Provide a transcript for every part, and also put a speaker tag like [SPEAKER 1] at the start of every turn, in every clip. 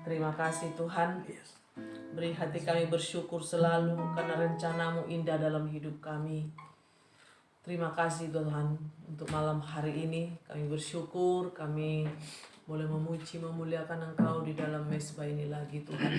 [SPEAKER 1] Terima kasih Tuhan. Beri hati kami bersyukur selalu karena rencana-Mu indah dalam hidup kami. Terima kasih Tuhan untuk malam hari ini. Kami bersyukur, kami boleh memuji, memuliakan Engkau di dalam mezbah ini lagi Tuhan.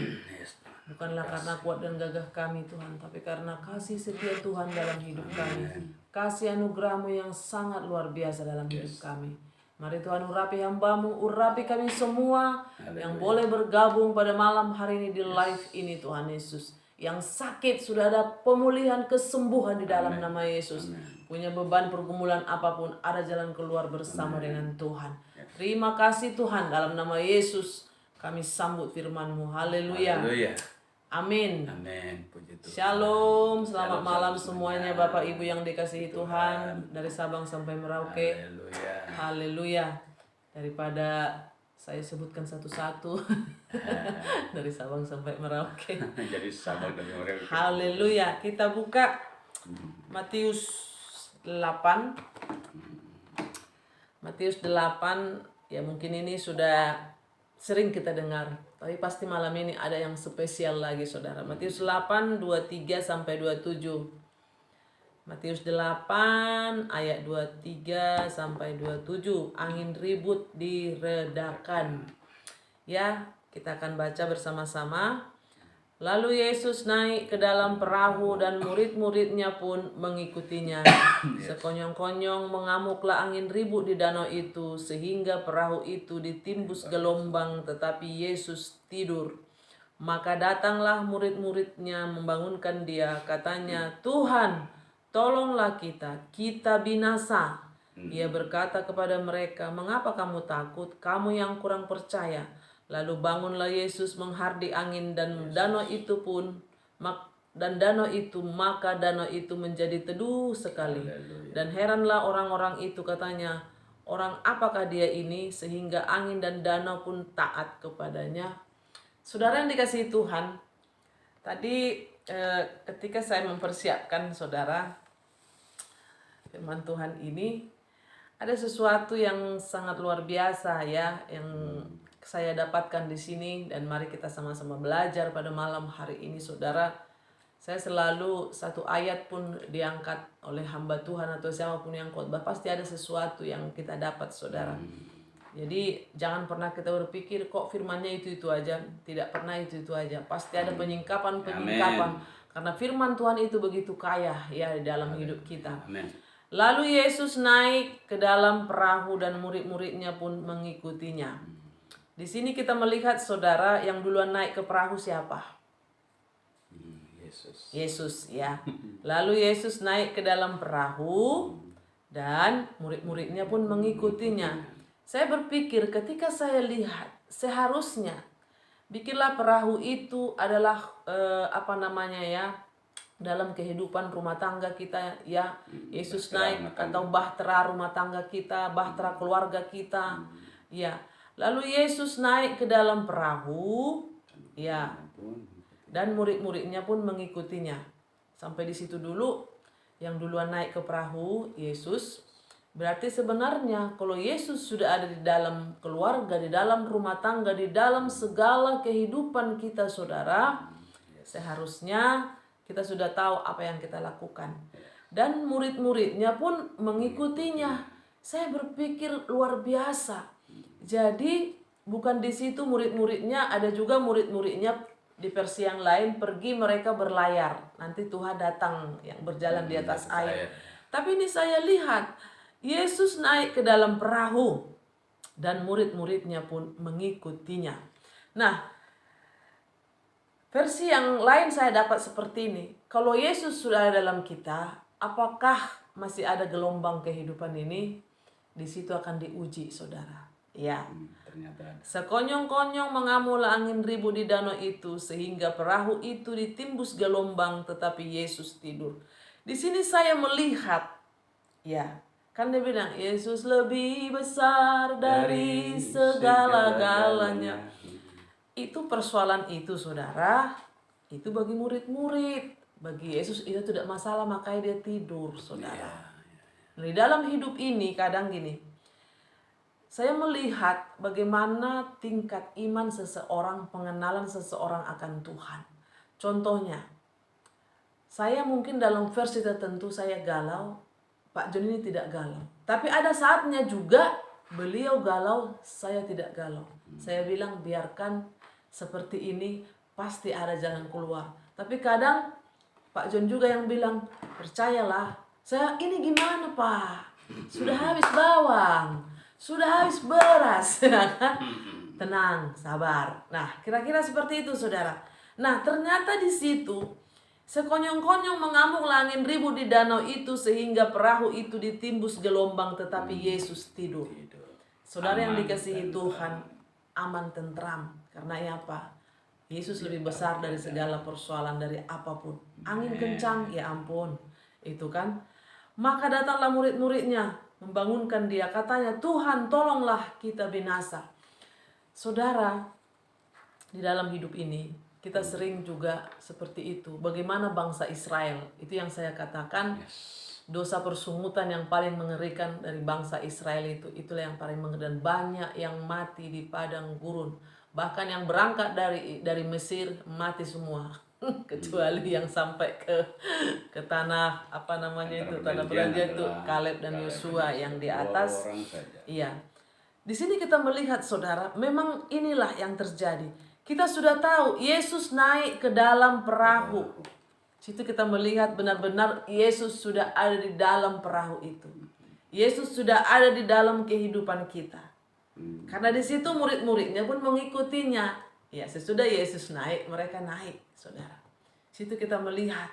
[SPEAKER 1] Bukanlah karena kuat dan gagah kami Tuhan, tapi karena kasih setia Tuhan dalam hidup kami. Kasih anugerah-Mu yang sangat luar biasa dalam hidup kami. Mari Tuhan urapi hamba-Mu, urapi kami semua yang boleh bergabung pada malam hari ini di live ini Tuhan Yesus. Yang sakit sudah ada pemulihan, kesembuhan di dalam nama Yesus. Punya beban pergumulan apapun, ada jalan keluar bersama dengan Tuhan. Terima kasih Tuhan, dalam nama Yesus kami sambut firman-Mu. Haleluya. Amin.
[SPEAKER 2] Amin. Puji Tuhan.
[SPEAKER 1] Shalom, selamat malam semuanya Bapak Ibu yang dikasihi Tuhan, dari Sabang sampai Merauke.
[SPEAKER 2] Haleluya.
[SPEAKER 1] Haleluya. Daripada saya sebutkan satu-satu dari Sabang sampai Merauke.
[SPEAKER 2] Jadi Sabang dan Merauke.
[SPEAKER 1] Haleluya. Kita buka Matius 8. Matius 8, ya mungkin ini sudah sering kita dengar, tapi pasti malam ini ada yang spesial lagi saudara. Matius 8, 23 sampai 27. Matius 8 ayat 23 sampai 27. Angin ribut diredakan. Ya, kita akan baca bersama-sama. Lalu Yesus naik ke dalam perahu dan murid-muridnya pun mengikutinya. Sekonyong-konyong mengamuklah angin ribut di danau itu sehingga perahu itu ditimbus gelombang, tetapi Yesus tidur. Maka datanglah murid-muridnya membangunkan dia, katanya, "Tuhan, tolonglah kita binasa." Ia berkata kepada mereka, "Mengapa kamu takut, kamu yang kurang percaya?" Lalu bangunlah Yesus menghardi angin dan danau itu maka danau itu menjadi teduh sekali. Dan heranlah orang-orang itu, katanya, "Orang apakah dia ini sehingga angin dan danau pun taat kepadanya?" Saudara yang dikasihi Tuhan, tadi ketika saya mempersiapkan saudara firman Tuhan ini, ada sesuatu yang sangat luar biasa ya yang saya dapatkan di sini, dan mari kita sama-sama belajar pada malam hari ini saudara. Saya selalu satu ayat pun diangkat oleh hamba Tuhan atau siapapun yang khotbah, pasti ada sesuatu yang kita dapat saudara. Jadi jangan pernah kita berpikir kok firmannya itu aja, tidak pernah itu aja. Pasti ada penyingkapan. Karena firman Tuhan itu begitu kaya ya di dalam hidup kita.
[SPEAKER 2] Amin.
[SPEAKER 1] Lalu Yesus naik ke dalam perahu dan murid-muridnya pun mengikutinya. Di sini kita melihat saudara, yang duluan naik ke perahu siapa? Yesus ya. Lalu Yesus naik ke dalam perahu dan murid-muridnya pun mengikutinya. Saya berpikir ketika saya lihat, seharusnya bikinlah perahu itu adalah dalam kehidupan rumah tangga kita ya. Yesus naik atau bahtera rumah tangga kita, bahtera keluarga kita ya. Lalu Yesus naik ke dalam perahu ya, dan murid-muridnya pun mengikutinya. Sampai di situ dulu. Yang duluan naik ke perahu Yesus. Berarti sebenarnya kalau Yesus sudah ada di dalam keluarga, di dalam rumah tangga, di dalam segala kehidupan kita saudara, seharusnya kita sudah tahu apa yang kita lakukan. Dan murid-muridnya pun mengikutinya. Saya berpikir luar biasa. Jadi bukan di situ murid-muridnya, ada juga murid-muridnya di versi yang lain pergi mereka berlayar. Nanti Tuhan datang yang berjalan di atas air. Tapi ini saya lihat Yesus naik ke dalam perahu dan murid-muridnya pun mengikutinya. Nah, versi yang lain saya dapat seperti ini. Kalau Yesus sudah ada dalam kita, apakah masih ada gelombang kehidupan ini? Di situ akan diuji saudara. Ya.
[SPEAKER 2] Ternyata
[SPEAKER 1] Sekonyong-konyong mengamuklah angin ribut di danau itu sehingga perahu itu ditimbus gelombang, tetapi Yesus tidur. Di sini saya melihat ya, kan dia bilang Yesus lebih besar dari segala-galanya. Itu persoalan itu saudara, itu bagi murid-murid. Bagi Yesus itu tidak masalah, makanya dia tidur saudara. Di dalam hidup ini kadang gini, saya melihat bagaimana tingkat iman seseorang, pengenalan seseorang akan Tuhan. Contohnya, saya mungkin dalam versi tertentu saya galau, Pak John ini tidak galau. Tapi ada saatnya juga beliau galau, saya tidak galau. Saya bilang biarkan seperti ini, pasti ada jalan keluar. Tapi kadang Pak John juga yang bilang, percayalah, saya ini gimana Pak? Sudah habis bawang, sudah habis beras. Tenang, sabar. Nah, kira-kira seperti itu saudara. Nah, ternyata di situ sekonyong-konyong mengamuklah angin ribut di danau itu sehingga perahu itu ditimbus gelombang, tetapi Yesus tidur. Saudara yang dikasihi Tuhan, aman tentram. Karena apa? Yesus lebih besar dari segala persoalan, dari apapun. Angin kencang, ya ampun. Itu kan. Maka datanglah murid-muridnya membangunkan dia. Katanya, Tuhan tolonglah kita binasa. Saudara, di dalam hidup ini kita sering juga seperti itu. Bagaimana bangsa Israel, itu yang saya katakan, dosa persungutan yang paling mengerikan dari bangsa Israel itu, itulah yang paling mengerikan. Banyak yang mati di padang gurun, bahkan yang berangkat dari Mesir mati semua. Kecuali yang sampai ke tanah apa namanya itu, tanah perjanjian itu, Kaleb dan Yosua yang di atas. Iya. Di sini kita melihat saudara, memang inilah yang terjadi. Kita sudah tahu Yesus naik ke dalam perahu. Situ kita melihat benar-benar Yesus sudah ada di dalam perahu itu. Yesus sudah ada di dalam kehidupan kita. Karena di situ murid-muridnya pun mengikutinya. Ya, sesudah Yesus naik, mereka naik, saudara. Situ kita melihat.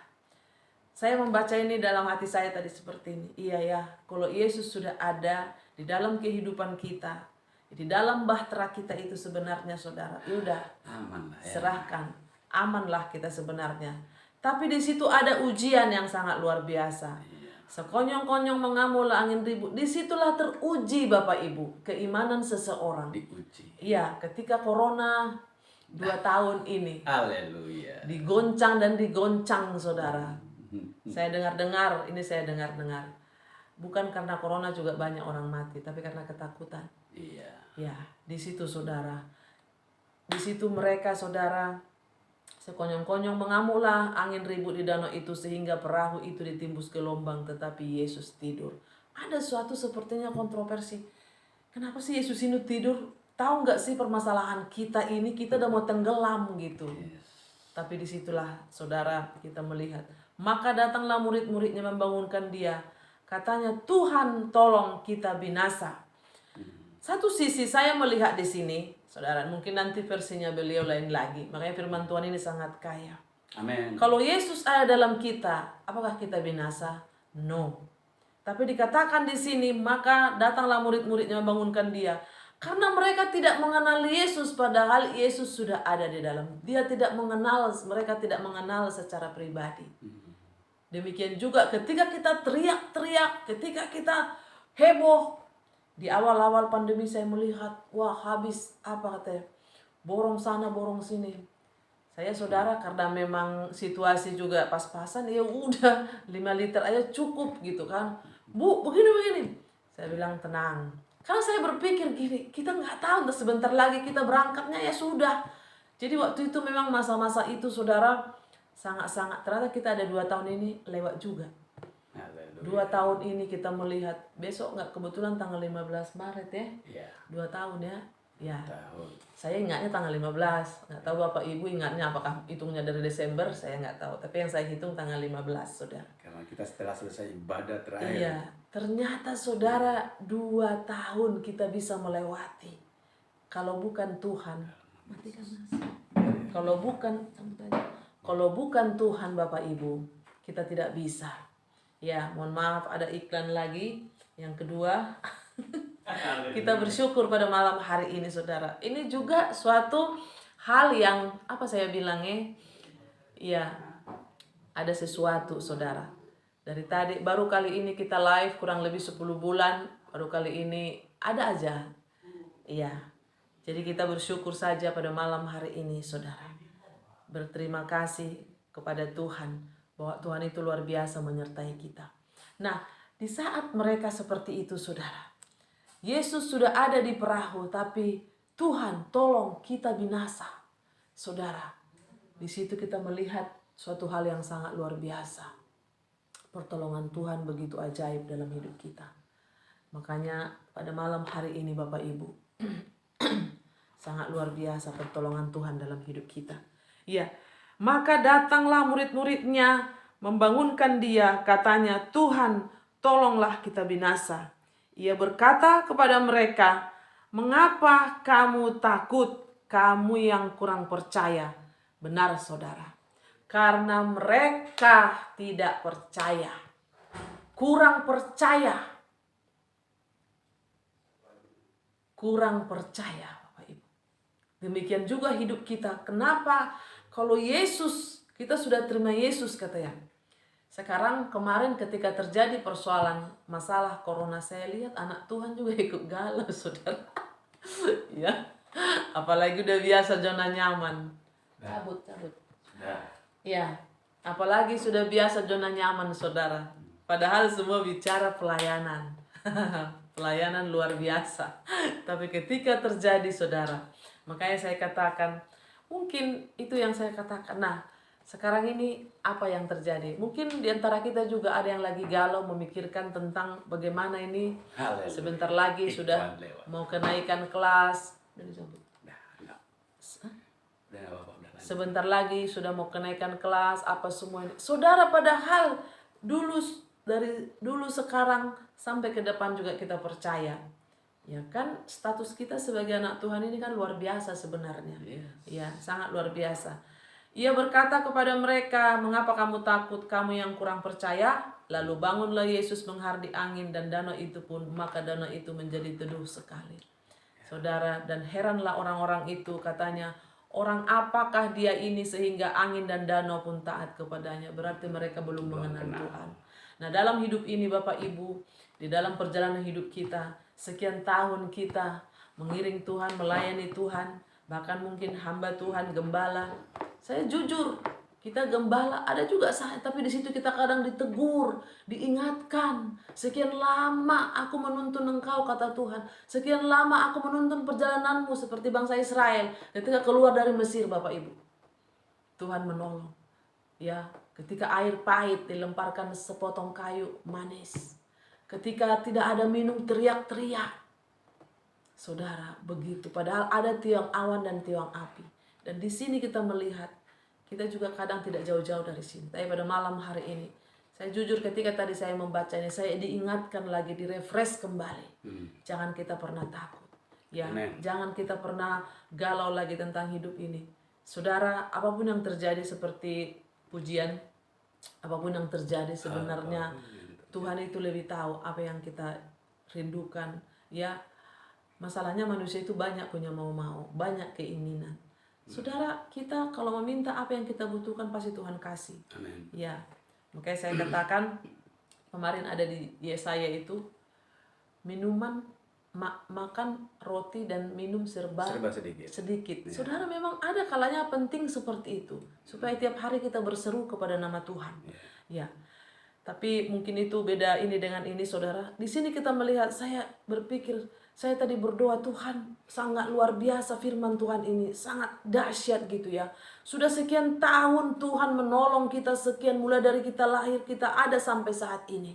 [SPEAKER 1] Saya membaca ini dalam hati saya tadi seperti ini. Iya ya, kalau Yesus sudah ada di dalam kehidupan kita, di dalam bahtera kita itu sebenarnya saudara, udah
[SPEAKER 2] aman lah ya.
[SPEAKER 1] Serahkan, amanlah kita sebenarnya. Tapi di situ ada ujian yang sangat luar biasa. Sekonyong-konyong mengamuklah angin ribut. Disitulah teruji Bapak Ibu keimanan seseorang.
[SPEAKER 2] Diuji.
[SPEAKER 1] Iya, ketika corona 2 tahun ini.
[SPEAKER 2] Haleluya.
[SPEAKER 1] Digoncang dan digoncang saudara. Saya dengar-dengar, bukan karena corona juga banyak orang mati, tapi karena ketakutan.
[SPEAKER 2] Iya.
[SPEAKER 1] Ya, di situ saudara. Di situ mereka saudara sekonyong-konyong mengamuklah angin ribut di danau itu sehingga perahu itu ditimbus gelombang, tetapi Yesus tidur. Ada suatu sepertinya kontroversi. Kenapa sih Yesus ini tidur? Tahu nggak sih permasalahan kita ini, kita udah mau tenggelam gitu. Tapi disitulah saudara kita melihat. Maka datanglah murid-muridnya membangunkan dia. Katanya, Tuhan tolong kita binasa. Satu sisi saya melihat di sini, saudara, mungkin nanti versinya beliau lain lagi. Makanya firman Tuhan ini sangat kaya.
[SPEAKER 2] Amin.
[SPEAKER 1] Kalau Yesus ada dalam kita, apakah kita binasa? No. Tapi dikatakan di sini, maka datanglah murid-muridnya membangunkan dia. Karena mereka tidak mengenal Yesus, padahal Yesus sudah ada di dalam. Dia tidak mengenal, mereka tidak mengenal secara pribadi. Demikian juga ketika kita teriak-teriak, ketika kita heboh. Di awal-awal pandemi saya melihat, wah habis apa katanya, borong sana borong sini. Saya saudara karena memang situasi juga pas-pasan, ya udah 5 liter aja cukup gitu kan. Bu, begini. Saya bilang tenang. Karena saya berpikir gini, kita nggak tahu sebentar lagi kita berangkatnya ya sudah. Jadi waktu itu memang masa-masa itu saudara sangat-sangat, ternyata kita ada 2 tahun ini lewat juga. 2 tahun ini kita melihat, besok nggak kebetulan tanggal 15 Maret ya.
[SPEAKER 2] Iya.
[SPEAKER 1] 2 tahun ya. Ya.
[SPEAKER 2] Tahun.
[SPEAKER 1] Saya ingatnya tanggal 15. Nggak tahu Bapak Ibu ingatnya apakah hitungnya dari Desember, saya nggak tahu. Tapi yang saya hitung tanggal 15, saudara.
[SPEAKER 2] Karena kita setelah selesai ibadah terakhir.
[SPEAKER 1] Iya. Ternyata saudara 2 tahun kita bisa melewati. Kalau bukan Tuhan, matikan mas. Kalau bukan Tuhan Bapak Ibu, kita tidak bisa. Ya, mohon maaf ada iklan lagi. Yang kedua, kita bersyukur pada malam hari ini saudara. Ini juga suatu hal yang apa saya bilangnya? Ya, ada sesuatu saudara. Dari tadi baru kali ini kita live kurang lebih 10 bulan, baru kali ini ada aja. Iya. Jadi kita bersyukur saja pada malam hari ini saudara. Berterima kasih kepada Tuhan bahwa Tuhan itu luar biasa menyertai kita. Nah, di saat mereka seperti itu saudara, Yesus sudah ada di perahu, tapi Tuhan tolong kita binasa. Saudara, di situ kita melihat suatu hal yang sangat luar biasa. Pertolongan Tuhan begitu ajaib dalam hidup kita. Makanya pada malam hari ini Bapak Ibu, sangat luar biasa pertolongan Tuhan dalam hidup kita. Ya, maka datanglah murid-muridnya membangunkan dia, katanya, Tuhan, tolonglah kita binasa. Ia berkata kepada mereka, mengapa kamu takut, kamu yang kurang percaya? Benar saudara, karena mereka tidak percaya, kurang percaya, Bapak Ibu. Demikian juga hidup kita. Kenapa? Kalau Yesus, kita sudah terima Yesus katanya. Sekarang kemarin ketika terjadi persoalan masalah corona, saya lihat anak Tuhan juga ikut galau, saudara. Ya, apalagi udah biasa zona nyaman. Cabut. Ya, apalagi sudah biasa zona nyaman, saudara. Padahal semua bicara pelayanan. Pelayanan luar biasa. Tapi ketika terjadi, saudara, makanya saya katakan, mungkin itu yang saya katakan. Nah, sekarang ini apa yang terjadi? Mungkin diantara kita juga ada yang lagi galau memikirkan tentang bagaimana ini.
[SPEAKER 2] Haleluya.
[SPEAKER 1] Sebentar lagi sudah mau kenaikan kelas. Sebentar lagi sudah mau kenaikan kelas, apa semua ini. Saudara, padahal dari dulu sekarang sampai ke depan juga kita percaya. Ya kan, status kita sebagai anak Tuhan ini kan luar biasa sebenarnya. Ya, sangat luar biasa. Ia berkata kepada mereka, mengapa kamu takut, kamu yang kurang percaya? Lalu bangunlah Yesus menghardik angin dan danau itu pun, maka danau itu menjadi teduh sekali. Saudara, dan heranlah orang-orang itu, katanya, orang apakah dia ini sehingga angin dan danau pun taat kepadanya? Berarti mereka belum mengenal Tuhan. Nah, dalam hidup ini Bapak Ibu, di dalam perjalanan hidup kita, sekian tahun kita mengiring Tuhan, melayani Tuhan, bahkan mungkin hamba Tuhan, gembala. Saya jujur, kita gembala ada juga saya, tapi di situ kita kadang ditegur, diingatkan. Sekian lama aku menuntun engkau, kata Tuhan. Sekian lama aku menuntun perjalananmu seperti bangsa Israel ketika keluar dari Mesir, Bapak Ibu. Tuhan menolong. Ya, ketika air pahit dilemparkan sepotong kayu manis. Ketika tidak ada minum, teriak-teriak. Saudara, begitu. Padahal ada tiang awan dan tiang api. Dan di sini kita melihat, kita juga kadang tidak jauh-jauh dari sini. Tapi pada malam hari ini, saya jujur ketika tadi saya membacanya, saya diingatkan lagi, direfresh kembali. Jangan kita pernah takut. Ya, jangan kita pernah galau lagi tentang hidup ini. Saudara, apapun yang terjadi seperti pujian, apapun yang terjadi sebenarnya Tuhan itu lebih tahu apa yang kita rindukan. Ya, masalahnya manusia itu banyak punya mau-mau, banyak keinginan. Saudara, kita kalau meminta apa yang kita butuhkan pasti Tuhan kasih.
[SPEAKER 2] Amen.
[SPEAKER 1] Ya, makanya saya katakan kemarin ada di Yesaya itu minuman, makan roti dan minum serba sedikit.
[SPEAKER 2] Ya.
[SPEAKER 1] Saudara, memang ada kalanya penting seperti itu supaya tiap hari kita berseru kepada nama Tuhan. Ya. Tapi mungkin itu beda ini dengan ini, saudara. Di sini kita melihat, saya berpikir, saya tadi berdoa, Tuhan sangat luar biasa firman Tuhan ini, sangat dahsyat gitu ya. Sudah sekian tahun Tuhan menolong kita, sekian mulai dari kita lahir, kita ada sampai saat ini.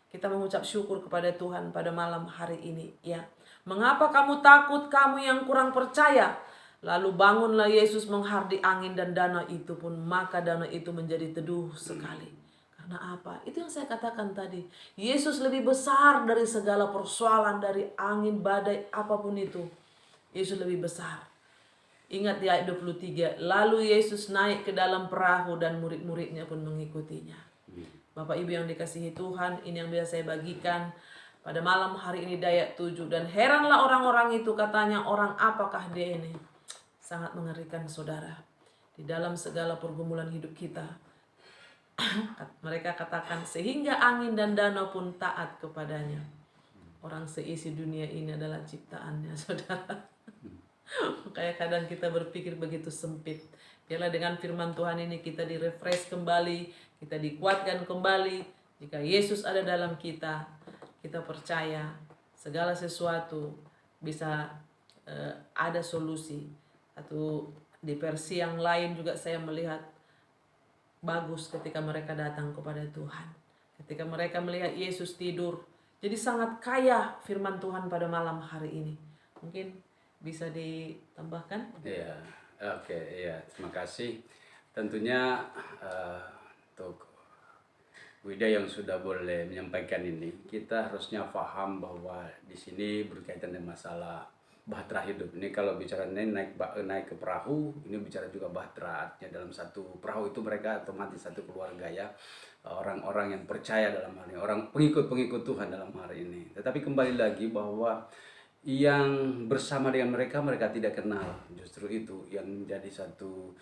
[SPEAKER 1] Kita mengucap syukur kepada Tuhan pada malam hari ini ya. Mengapa kamu takut, kamu yang kurang percaya? Lalu bangunlah Yesus menghardik angin dan danau itu pun, maka danau itu menjadi teduh sekali. Karena apa? Itu yang saya katakan tadi. Yesus lebih besar dari segala persoalan, dari angin, badai, apapun itu. Yesus lebih besar. Ingat di ayat 23. Lalu Yesus naik ke dalam perahu dan murid-muridnya pun mengikutinya. Bapak Ibu yang dikasihi Tuhan, ini yang biasa saya bagikan pada malam hari ini di ayat 7. Dan heranlah orang-orang itu, katanya, orang apakah dia ini? Sangat mengerikan, saudara. Di dalam segala pergumulan hidup kita, mereka katakan, sehingga angin dan danau pun taat kepadanya. Orang seisi dunia ini adalah ciptaannya, saudara. Makanya kadang kita berpikir begitu sempit. Biarlah dengan firman Tuhan ini kita direfresh kembali, kita dikuatkan kembali. Jika Yesus ada dalam kita, kita percaya segala sesuatu bisa ada solusi. Atau di versi yang lain juga saya melihat bagus ketika mereka datang kepada Tuhan. Ketika mereka melihat Yesus tidur. Jadi sangat kaya firman Tuhan pada malam hari ini. Mungkin bisa ditambahkan?
[SPEAKER 2] Iya, oke, iya, terima kasih. Tentunya untuk Wida yang sudah boleh menyampaikan ini, kita harusnya paham bahwa di sini berkaitan dengan masalah bahtera hidup. Ini kalau bicara naik ke perahu, ini bicara juga bahtera. Artinya dalam satu perahu itu mereka otomatis satu keluarga ya. Orang-orang yang percaya dalam hal ini, orang pengikut-pengikut Tuhan dalam hari ini. Tetapi kembali lagi bahwa yang bersama dengan mereka tidak kenal. Justru itu yang menjadi satu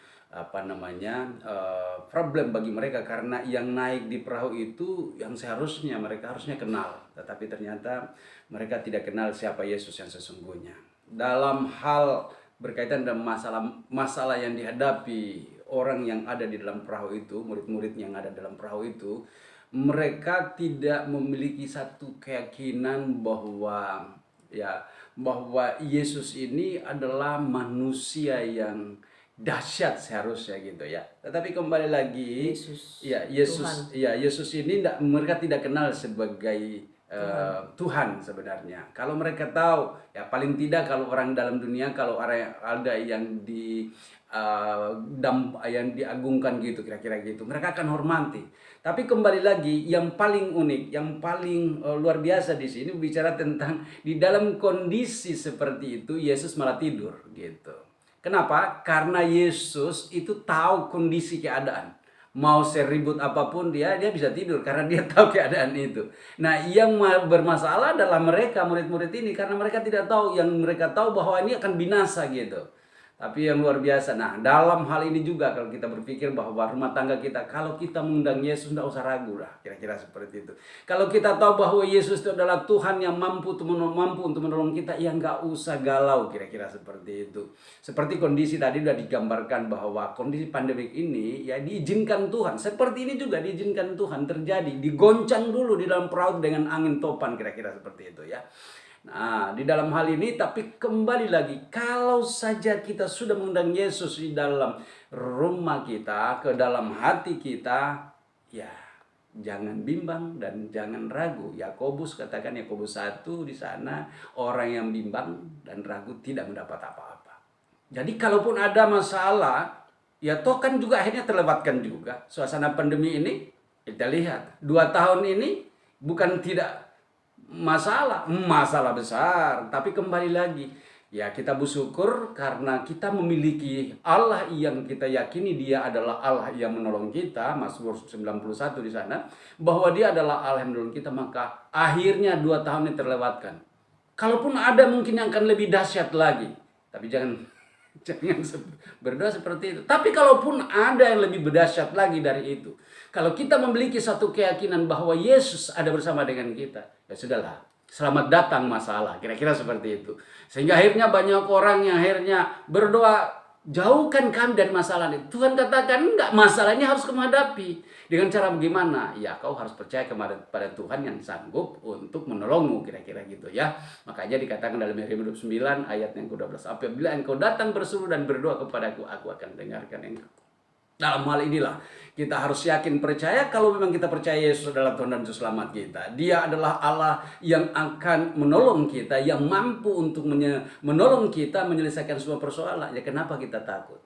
[SPEAKER 2] problem bagi mereka, karena yang naik di perahu itu yang seharusnya mereka harusnya kenal, tetapi ternyata mereka tidak kenal siapa Yesus yang sesungguhnya. Dalam hal berkaitan dengan masalah yang dihadapi orang yang ada di dalam perahu itu, murid-murid yang ada dalam perahu itu, mereka tidak memiliki satu keyakinan bahwa Yesus ini adalah manusia yang dahsyat seharusnya gitu ya. Tetapi kembali lagi Yesus ini mereka tidak kenal sebagai Tuhan sebenarnya. Kalau mereka tahu ya, paling tidak kalau orang dalam dunia, kalau ada yang yang diagungkan gitu, kira-kira gitu, mereka akan hormati. Tapi kembali lagi yang paling unik, yang paling luar biasa di sini bicara tentang di dalam kondisi seperti itu Yesus malah tidur gitu. Kenapa? Karena Yesus itu tahu kondisi keadaan. Mau seribut apapun dia bisa tidur karena dia tahu keadaan itu. Nah, yang bermasalah adalah mereka murid-murid ini, karena mereka tidak tahu. Yang mereka tahu bahwa ini akan binasa gitu. Tapi yang luar biasa, nah dalam hal ini juga kalau kita berpikir bahwa rumah tangga kita, kalau kita mengundang Yesus tidak usah ragu lah, kira-kira seperti itu. Kalau kita tahu bahwa Yesus itu adalah Tuhan yang mampu untuk menolong kita, ya nggak usah galau, kira-kira seperti itu. Seperti kondisi tadi sudah digambarkan bahwa kondisi pandemik ini ya diizinkan Tuhan. Seperti ini juga diizinkan Tuhan terjadi, digoncang dulu di dalam perahu dengan angin topan, kira-kira seperti itu ya. Nah, di dalam hal ini, tapi kembali lagi, kalau saja kita sudah mengundang Yesus di dalam rumah kita, ke dalam hati kita, ya jangan bimbang dan jangan ragu. Yakobus katakan, Yakobus 1 di sana, orang yang bimbang dan ragu tidak mendapat apa-apa. Jadi kalaupun ada masalah, ya toh kan juga akhirnya terlewatkan juga. Suasana pandemi ini, kita lihat, 2 tahun ini bukan tidak masalah besar, tapi kembali lagi ya kita bersyukur karena kita memiliki Allah yang kita yakini dia adalah Allah yang menolong kita. Mazmur 91 di sana, bahwa dia adalah Allah yang menolong kita, maka akhirnya 2 tahun ini terlewatkan. Kalaupun ada mungkin yang akan lebih dahsyat lagi, tapi jangan berdoa seperti itu. Tapi kalaupun ada yang lebih berdahsyat lagi dari itu, kalau kita memiliki satu keyakinan bahwa Yesus ada bersama dengan kita, ya sudahlah, selamat datang masalah, kira-kira seperti itu. Sehingga akhirnya banyak orang yang akhirnya berdoa, jauhkan kami dari masalah ini. Tuhan katakan enggak, masalahnya harus kamu hadapi. Dengan cara bagaimana? Ya kau harus percaya kepada Tuhan yang sanggup untuk menolongmu, kira-kira gitu ya. Makanya dikatakan dalam Yeremia 29 ayat yang ke-12, apabila engkau datang berseru dan berdoa kepadaku, aku akan dengarkan engkau. Dalam hal inilah kita harus yakin percaya, kalau memang kita percaya Yesus adalah Tuhan dan Juru Selamat kita. Dia adalah Allah yang akan menolong kita, yang mampu untuk menolong kita menyelesaikan semua persoalan. Ya kenapa kita takut?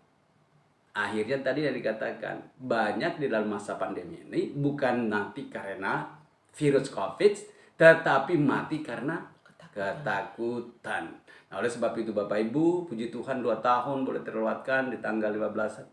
[SPEAKER 2] Akhirnya tadi yang dikatakan, banyak di dalam masa pandemi ini bukan mati karena virus COVID, tetapi mati karena ketakutan. Nah, oleh sebab itu Bapak Ibu, puji Tuhan 2 tahun boleh terlewatkan di tanggal 15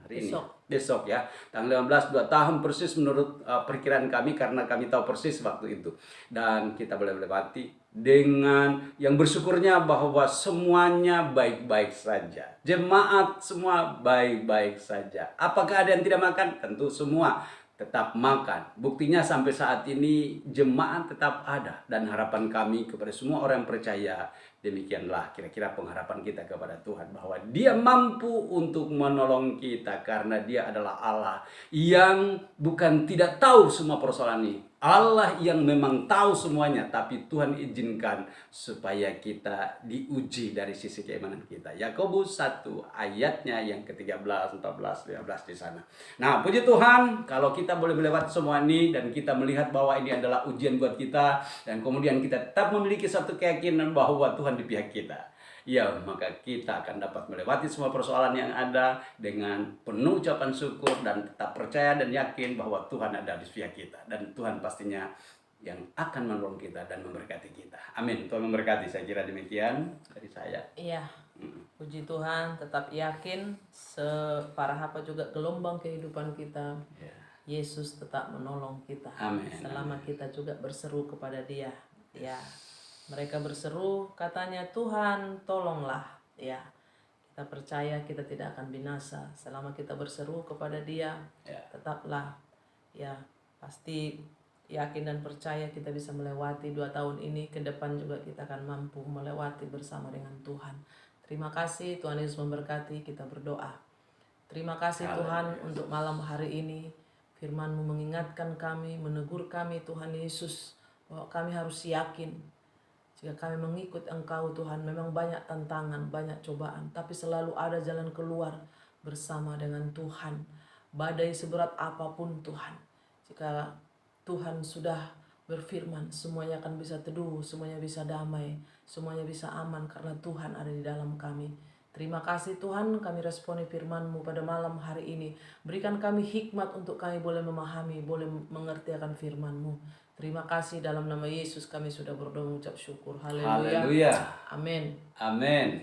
[SPEAKER 2] hari ini. Besok ya, tanggal 15, 2 tahun persis menurut perkiraan kami, karena kami tahu persis waktu itu. Dan kita boleh melewati dengan yang bersyukurnya bahwa semuanya baik-baik saja. Jemaat semua baik-baik saja. Apakah ada yang tidak makan? Tentu semua tetap makan. Buktinya sampai saat ini jemaat tetap ada. Dan harapan kami kepada semua orang yang percaya, demikianlah kira-kira pengharapan kita kepada Tuhan, bahwa dia mampu untuk menolong kita, karena dia adalah Allah yang bukan tidak tahu semua persoalan ini, Allah yang memang tahu semuanya, tapi Tuhan izinkan supaya kita diuji dari sisi keimanan kita. Yakobus 1 ayatnya yang ke-13, 14, 15 di sana. Nah, puji Tuhan kalau kita boleh melewati semua ini dan kita melihat bahwa ini adalah ujian buat kita, dan kemudian kita tetap memiliki satu keyakinan bahwa Tuhan di pihak kita. Ya, maka kita akan dapat melewati semua persoalan yang ada dengan penuh ucapan syukur dan tetap percaya dan yakin bahwa Tuhan ada di pihak kita, dan Tuhan pastinya yang akan menolong kita dan memberkati kita. Amin. Tuhan memberkati. Saya kira demikian dari saya.
[SPEAKER 1] Iya, puji Tuhan, tetap yakin separah apa juga gelombang kehidupan kita,
[SPEAKER 2] Ya.
[SPEAKER 1] Yesus tetap menolong kita.
[SPEAKER 2] Amin.
[SPEAKER 1] Selama kita juga berseru kepada Dia. Ya, mereka berseru, katanya, Tuhan tolonglah. Ya, kita percaya kita tidak akan binasa selama kita berseru kepada Dia.
[SPEAKER 2] Ya.
[SPEAKER 1] Tetaplah, ya, pasti yakin dan percaya kita bisa melewati 2 tahun ini. Ke depan juga kita akan mampu melewati bersama dengan Tuhan. Terima kasih, Tuhan Yesus memberkati. Kita berdoa. Terima kasih Tuhan untuk malam hari ini. Firman-Mu mengingatkan kami, menegur kami Tuhan Yesus, bahwa kami harus yakin. Jika kami mengikut Engkau Tuhan, memang banyak tantangan, banyak cobaan, tapi selalu ada jalan keluar bersama dengan Tuhan. Badai seberat apapun Tuhan, jika Tuhan sudah berfirman, semuanya akan bisa teduh, semuanya bisa damai, semuanya bisa aman karena Tuhan ada di dalam kami. Terima kasih Tuhan, kami responi firman-Mu pada malam hari ini. Berikan kami hikmat untuk kami boleh memahami, boleh mengerti akan firman-Mu. Terima kasih, dalam nama Yesus kami sudah berdoa mengucap syukur. Haleluya.
[SPEAKER 2] Haleluya.
[SPEAKER 1] Amin.
[SPEAKER 2] Amin.